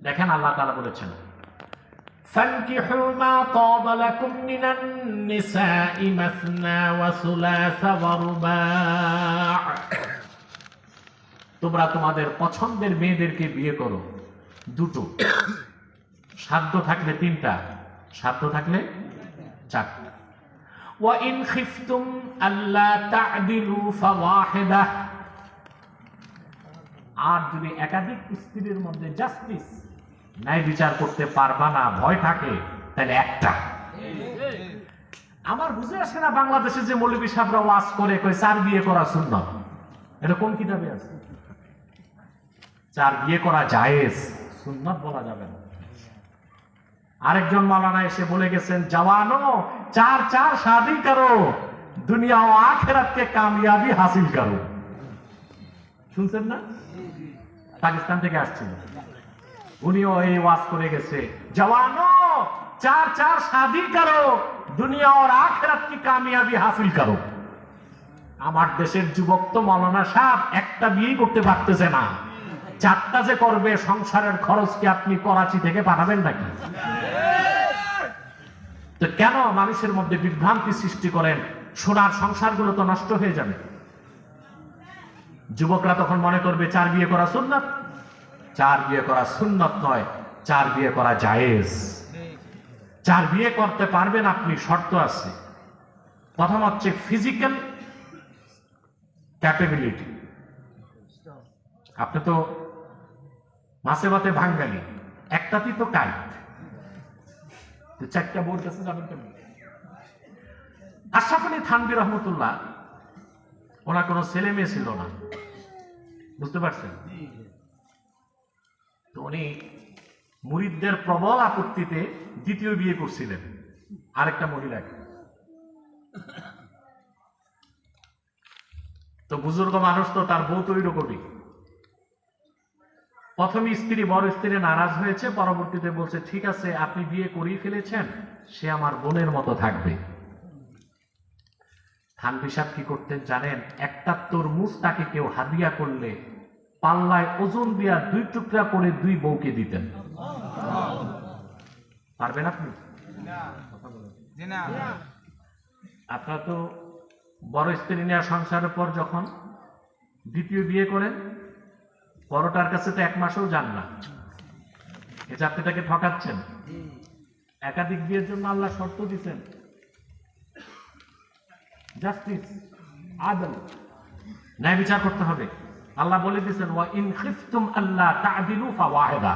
দেখেন আল্লাহ তাআলা বলেছেন, فانكحوا ما طاب لكم من النساء مثنى وثلاث ورباع। তোমরা তোমাদের পছন্দের মেয়েদেরকে বিয়ে করো দুটো, সাধ্য থাকলে তিনটা, সাধ্য থাকলে চারটা। وإن خفتم ألا تعدلوا فواحدة। আর যদি একাধিক স্ত্রীর মধ্যে জাস্টিস, ন্যায় বিচার করতে পারবা না, ভয় থাকে, তাহলে একটা। আমার বুঝে আসে না বাংলাদেশে যে মৌলভী সাহেবরা ওয়াজ করে কই চার বিয়ে করা সুন্নাত, এটা কোন কিতাবে আছে? চার বিয়ে করা জায়েজ, সুন্নাত বলা যাবে না। আরেকজন মাওলানা এসে বলে গেছেন, জওয়ানো চার চার শাদি করো, দুনিয়া ও আখিরাত কে কামিয়াবি হাসিল করো। শুনছেন না? পাকিস্তান থেকে আসছিল, উনিও এই ওয়াজ করে গেছে, জওয়ানো চার চার শাদি করো, দুনিয়া और आखिरत की कामयाबी हासिल करो। আমার দেশের যুবক তো মাওলানা সাহেব একটা বিয়ে করতে পারতেছে না, চারটা যে করবে, সংসারের খরচ কি আপনি করাচি থেকে পাঠাবেন নাকি? তো কেন মানুষের মধ্যে বিভ্রান্তি সৃষ্টি করেন? সোনার সংসারগুলো তো নষ্ট হয়ে যাবে। যুবকরা তখন মনে করবে চার বিয়ে করা সুন্নাত। চার বিয়ে করা সুন্নাত নয়, চার বিয়ে করা জায়েজ। চার বিয়ে করতে পারবেন আপনি, শর্ত আছে। প্রথম হচ্ছে ফিজিক্যাল ক্যাপাবিলিটি। আপনি তো মাসে ভাতে ভাঙ্গালি, একটাতেই তো কাইট, চারটা বোর্ড কাছে যাবেন কেন? আশরাফ আলী থানভী রহমতুল্লাহ, ওনার কোনো ছেলে মেয়ে ছিল না, বুঝতে পারছেন? তো উনি মুরিদদের প্রবল আপত্তিতে দ্বিতীয় বিয়ে করছিলেন আরেকটা মহিলাকে। তো বুজুর্গ মানুষ তো, তার বউ তো ওইরকমই। প্রথম স্ত্রী, বড় স্ত্রী নারাজ হয়েছে, পরবর্তীতে বলছে ঠিক আছে আপনি বিয়ে করেই ফেলেছেন, সে আমার বোনের মতো থাকবে। থানভী সাহেব কি করতেন জানেন? একটা তরমুজ তাকে কেউ হাদিয়া করলে পাল্লায় ওজন দিয়া 2 টুকরা করে 2 বউকে দিতেন। পারবেন আপনি? আপনারা তো বড় স্ত্রী নেওয়া সংসারের পর যখন দ্বিতীয় বিয়ে করেন, বড়টার কাছে তো 1 মাসও যান না, এই যে আপনি তাকে ঠকাচ্ছেন। একাধিক বিয়ের জন্য আল্লাহ শর্ত দিচ্ছেন, জাস্টিস, আদল, ন্যায় বিচার করতে হবে। আল্লাহ বলে দিয়েছেন, ওয়া ইন খিফতুম আল্লা তা'দিলু ফাওয়াহিদা।